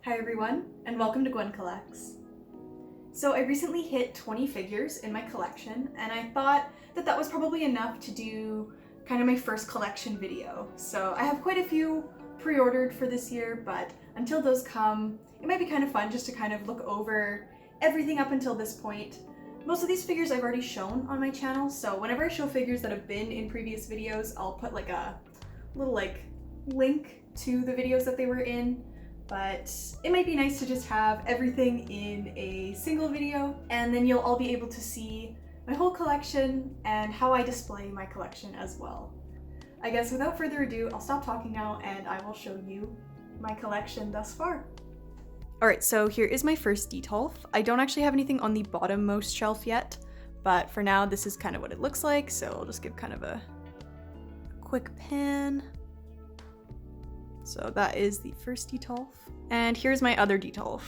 Hi everyone, and welcome to Gwen Collects. So I recently hit 20 figures in my collection, and I thought that was probably enough to do kind of my first collection video. So I have quite a few pre-ordered for this year, but until those come, it might be kind of fun just to kind of look over everything up until this point. Most of these figures I've already shown on my channel, so whenever I show figures that have been in previous videos, I'll put like a little link to the videos that they were in. But it might be nice to just have everything in a single video, and then you'll all be able to see my whole collection and how I display my collection as well. I guess without further ado, I'll stop talking now and I will show you my collection thus far. Alright, so here is my first Detolf. I don't actually have anything on the bottommost shelf yet, but for now this is kind of what it looks like, so I'll just give kind of a quick pan. So that is the first Detolf. And here's my other Detolf.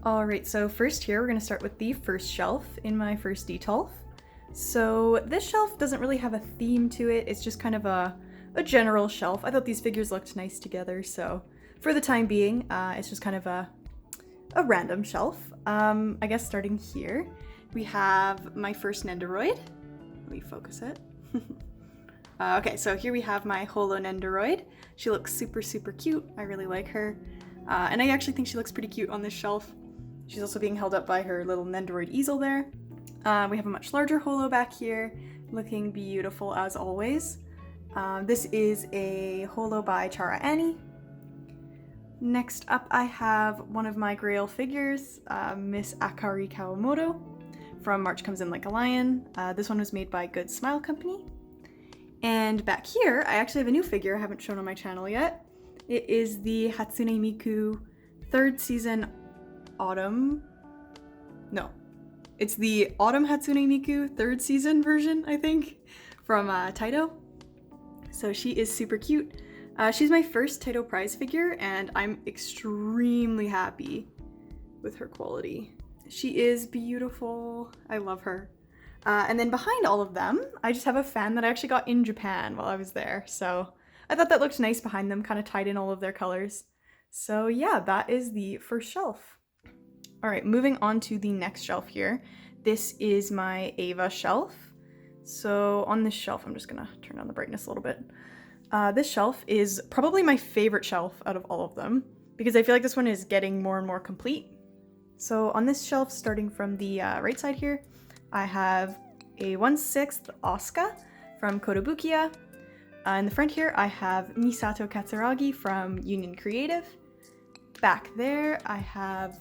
Alright, so first here we're going to start with the first shelf in my first Detolf. So this shelf doesn't really have a theme to it, it's just kind of a general shelf. I thought these figures looked nice together, so for the time being, it's just kind of a random shelf. I guess starting here, we have my first Nendoroid. Let me focus it. Okay, so here we have my Holo Nendoroid. She looks super cute. I really like her. And I actually think she looks pretty cute on this shelf. She's also being held up by her little Nendoroid easel there. We have a much larger Holo back here, looking beautiful as always. This is a Holo by Chara Annie. Next up, I have one of my Grail figures, Miss Akari Kawamoto from March Comes In Like a Lion. This one was made by Good Smile Company. And back here, I actually have a new figure I haven't shown on my channel yet. It is the Hatsune Miku third season autumn. No, it's the Autumn Hatsune Miku third season version, I think, from Taito. So she is super cute. She's my first Taito prize figure, and I'm extremely happy with her quality. She is beautiful. I love her. And then behind all of them, I just have a fan that I actually got in Japan while I was there. So I thought that looked nice behind them, kind of tied in all of their colors. So yeah, that is the first shelf. All right, moving on to the next shelf here. This is my Eva shelf. So on this shelf, I'm just gonna turn down the brightness a little bit. This shelf is probably my favorite shelf out of all of them because I feel like this one is getting more and more complete. So on this shelf, starting from the right side here, I have a 1/6 Asuka from Kotobukiya. In the front here, I have Misato Katsuragi from Union Creative. Back there, I have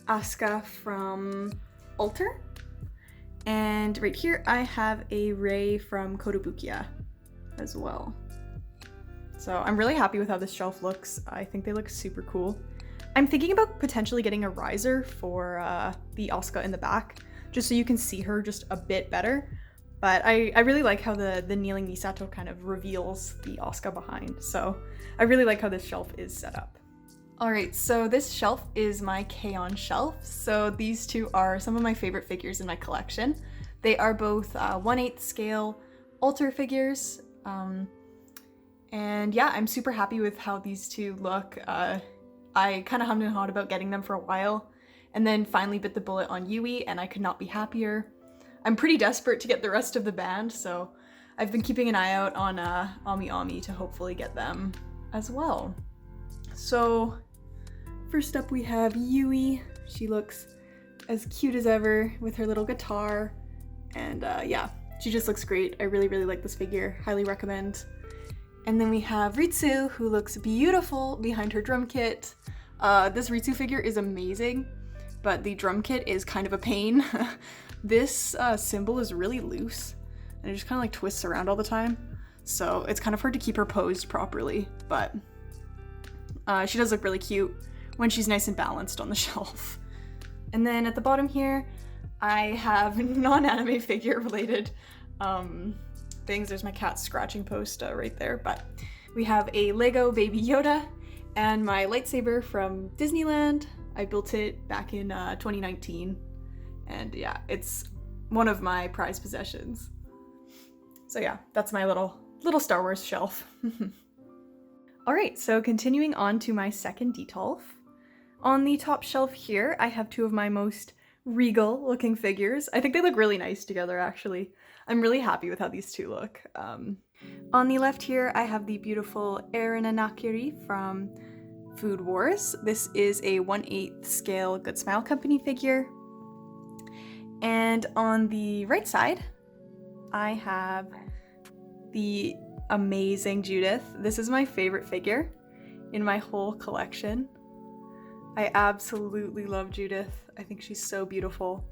Asuka from Alter. And right here, I have a Rei from Kotobukiya as well. So I'm really happy with how this shelf looks. I think they look super cool. I'm thinking about potentially getting a riser for the Asuka in the back, just so you can see her just a bit better. But I really like how the kneeling Misato kind of reveals the Asuka behind. So I really like how this shelf is set up. Alright, so this shelf is my K-On! Shelf. So these two are some of my favorite figures in my collection. They are both 1/8 scale Alter figures. And yeah, I'm super happy with how these two look. I kind of hummed and hawed about getting them for a while, and then finally bit the bullet on Yui, and I could not be happier. I'm pretty desperate to get the rest of the band, so I've been keeping an eye out on Ami Ami to hopefully get them as well. So first up we have Yui. She looks as cute as ever with her little guitar, and yeah, she just looks great. I really like this figure, highly recommend. And then we have Ritsu, who looks beautiful behind her drum kit. This Ritsu figure is amazing, but the drum kit is kind of a pain. This symbol is really loose, and it just kind of like twists around all the time. So it's kind of hard to keep her posed properly, but she does look really cute when she's nice and balanced on the shelf. And then at the bottom here, I have non-anime figure related things. There's my cat scratching post right there, but we have a Lego Baby Yoda, And my lightsaber from Disneyland, I built it back in 2019. And yeah, it's one of my prized possessions. So yeah, that's my little Star Wars shelf. Alright, so continuing on to my second Detolf. On the top shelf here, I have two of my most regal looking figures. I think they look really nice together, actually. I'm really happy with how these two look. On the left here, I have the beautiful Eren Anakiri from Food Wars. This is a 1/8 scale Good Smile Company figure. And on the right side, I have the amazing Judith. This is my favorite figure in my whole collection. I absolutely love Judith. I think she's so beautiful.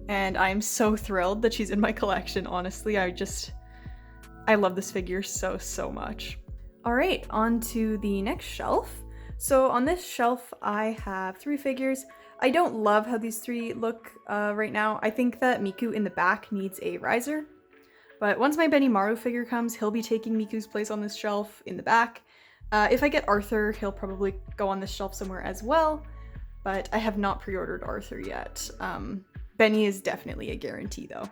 And I'm so thrilled that she's in my collection, honestly. I love this figure so much. All right, on to the next shelf. So on this shelf, I have 3 figures. I don't love how these 3 look right now. I think that Miku in the back needs a riser. But once my Benimaru figure comes, he'll be taking Miku's place on this shelf in the back. If I get Arthur, he'll probably go on this shelf somewhere as well. But I have not pre-ordered Arthur yet. Benny is definitely a guarantee though.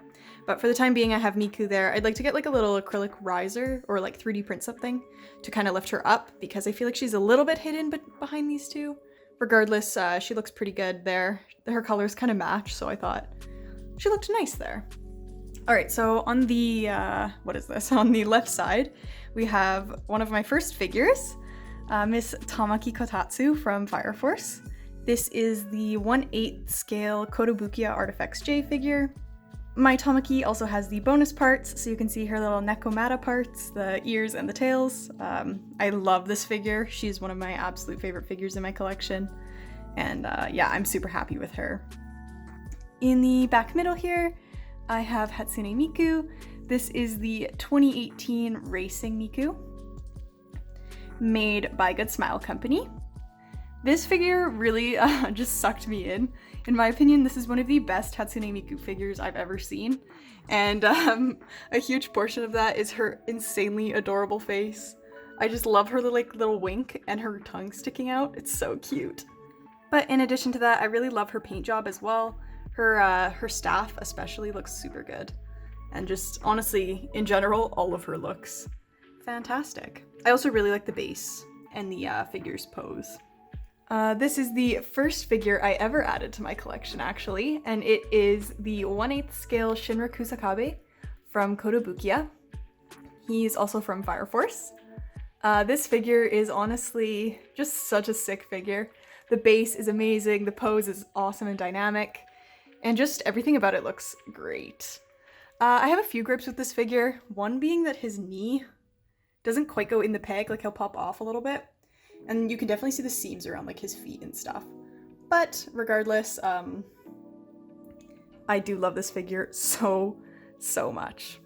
But for the time being, I have Miku there. I'd like to get like a little acrylic riser or like 3D print something to kind of lift her up because I feel like she's a little bit hidden behind these two. Regardless, she looks pretty good there. Her colors kind of match, so I thought she looked nice there. All right, so on the, what is this? On the left side, we have one of my first figures, Miss Tamaki Kotatsu from Fire Force. This is the 1/8 scale Kotobukiya Artifacts J figure. My Tamaki also has the bonus parts, so you can see her little Nekomata parts, the ears and the tails. I love this figure. She's one of my absolute favorite figures in my collection. And yeah, I'm super happy with her. In the back middle here, I have Hatsune Miku. This is the 2018 Racing Miku, made by Good Smile Company. This figure really just sucked me in. In my opinion, this is one of the best Hatsune Miku figures I've ever seen. And a huge portion of that is her insanely adorable face. I just love her little wink and her tongue sticking out. It's so cute. But in addition to that, I really love her paint job as well. Her staff especially looks super good. And just honestly, in general, all of her looks fantastic. I also really like the base and the figure's pose. This is the first figure I ever added to my collection, actually, and it is the 1/8 scale Shinra Kusakabe from Kotobukiya. He's also from Fire Force. This figure is honestly just such a sick figure. The base is amazing, the pose is awesome and dynamic, and just everything about it looks great. I have a few gripes with this figure, one being that his knee doesn't quite go in the peg, like he'll pop off a little bit. And you can definitely see the seams around like his feet and stuff. But regardless, I do love this figure so much.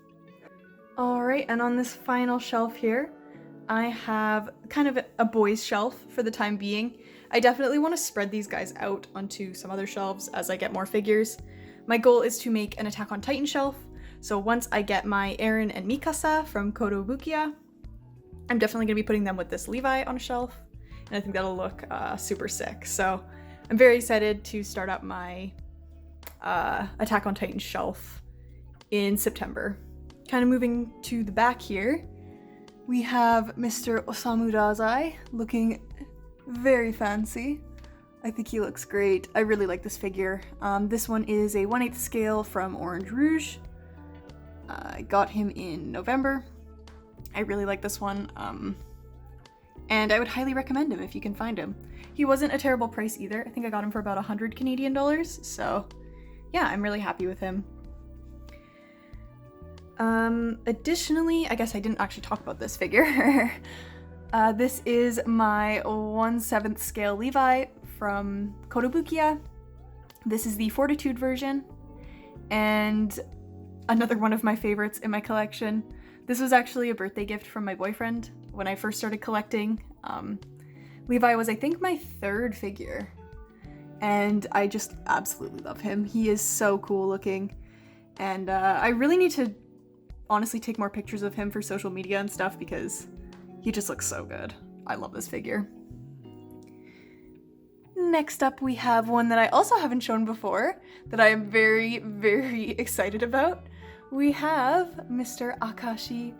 Alright, and on this final shelf here, I have kind of a boys shelf for the time being. I definitely want to spread these guys out onto some other shelves as I get more figures. My goal is to make an Attack on Titan shelf, so once I get my Eren and Mikasa from Kotobukiya, I'm definitely going to be putting them with this Levi on a shelf. And I think that'll look super sick. So I'm very excited to start up my Attack on Titan shelf in September. Kind of moving to the back here, we have Mr. Osamu Dazai looking very fancy. I think he looks great. I really like this figure. This one is a 1/8 scale from Orange Rouge. I got him in November. I really like this one. And I would highly recommend him if you can find him. He wasn't a terrible price either. I think I got him for about 100 Canadian dollars. So yeah, I'm really happy with him. Additionally, I guess I didn't actually talk about this figure. This is my 1/7 scale Levi from Kotobukiya. This is the Fortitude version. And another one of my favorites in my collection. This was actually a birthday gift from my boyfriend when I first started collecting. Levi was, I think, my 3rd figure, and I just absolutely love him. He is so cool looking, and I really need to honestly take more pictures of him for social media and stuff because he just looks so good. I love this figure. Next up, we have one that I also haven't shown before that I am very, very excited about. We have Mr. Akashi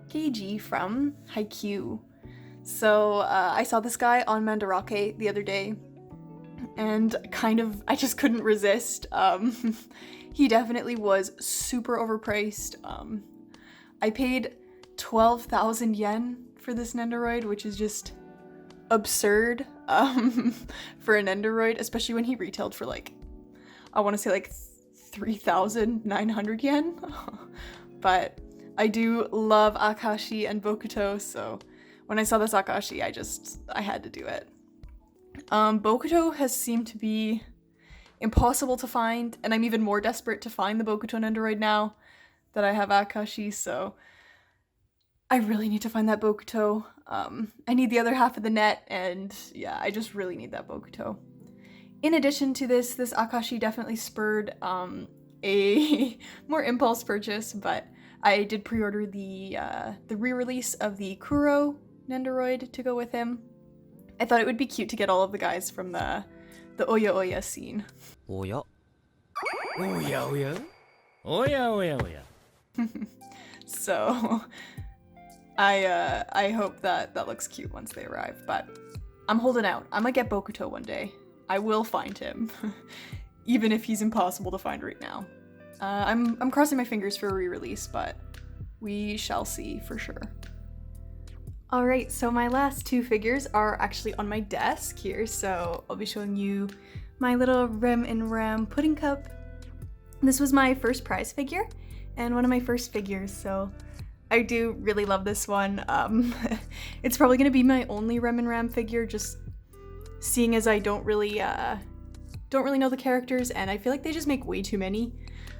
Keiji from Haikyuu. So I saw this guy on Mandarake the other day, and I just couldn't resist. He definitely was super overpriced. I paid 12,000 yen for this Nendoroid, which is just absurd for a Nendoroid, especially when he retailed for like, I want to say like 3,900 yen. But I do love Akashi and Bokuto, so when I saw this Akashi, I had to do it. Bokuto has seemed to be impossible to find, and I'm even more desperate to find the Bokuto Nendoroid now that I have Akashi, so I really need to find that Bokuto. I need the other half of the net, and yeah, I just really need that Bokuto. In addition to this Akashi definitely spurred a more impulse purchase, but I did pre-order the re-release of the Kuro Nendoroid to go with him. I thought it would be cute to get all of the guys from the Oya Oya scene. Oya? Oya Oya? Oya Oya Oya. So I hope that looks cute once they arrive, but I'm holding out. I might get Bokuto one day. I will find him, even if he's impossible to find right now. I'm crossing my fingers for a re-release, but we shall see for sure. Alright, so my last two figures are actually on my desk here, so I'll be showing you my little Rem and Ram pudding cup. This was my first prize figure, and one of my first figures, so I do really love this one. It's probably going to be my only Rem and Ram figure, just seeing as I don't really know the characters, and I feel like they just make way too many.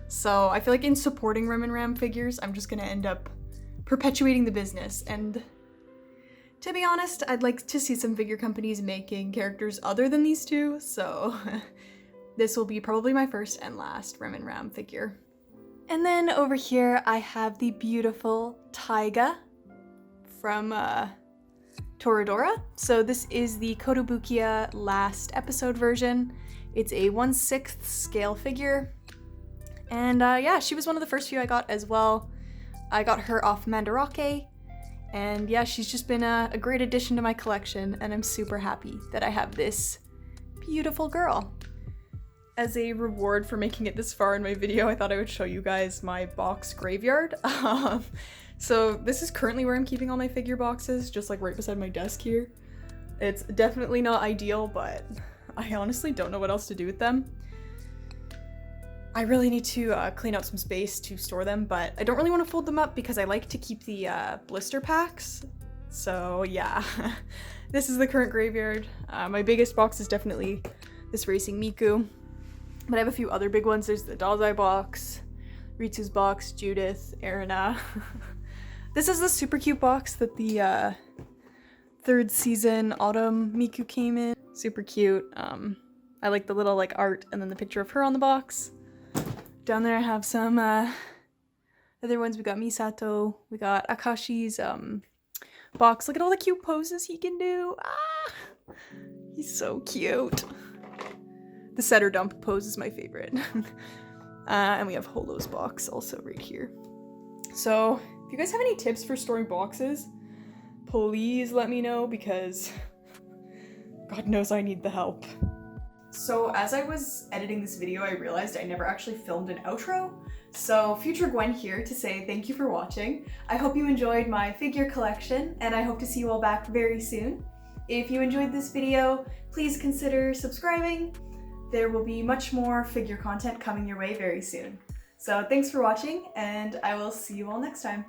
So I feel like in supporting Rem and Ram figures, I'm just going to end up perpetuating the business, and to be honest, I'd like to see some figure companies making characters other than these two, so this will be probably my first and last Rem and Ram figure. And then over here I have the beautiful Taiga from Toradora. So this is the Kotobukiya last episode version. It's a 1/6 scale figure. And yeah, she was one of the first few I got as well. I got her off Mandarake. And yeah, she's just been a great addition to my collection, and I'm super happy that I have this beautiful girl. As a reward for making it this far in my video, I thought I would show you guys my box graveyard. So this is currently where I'm keeping all my figure boxes, just like right beside my desk here. It's definitely not ideal, but I honestly don't know what else to do with them. I really need to clean out some space to store them, but I don't really want to fold them up because I like to keep the blister packs. So yeah, this is the current graveyard. My biggest box is definitely this Racing Miku, but I have a few other big ones. There's the Dazai box, Ritsu's box, Judith, Erina. This is the super cute box that the third season Autumn Miku came in. Super cute. I like the little like art and then the picture of her on the box. Down there I have some other ones. We got Misato, we got Akashi's box. Look at all the cute poses he can do. Ah, he's so cute. The setter dump pose is my favorite. And we have Holo's box also right here. So if you guys have any tips for storing boxes, please let me know, because God knows I need the help. So as I was editing this video, I realized I never actually filmed an outro. So future Gwen here to say thank you for watching. I hope you enjoyed my figure collection, and I hope to see you all back very soon. If you enjoyed this video, please consider subscribing. There will be much more figure content coming your way very soon. So thanks for watching, and I will see you all next time.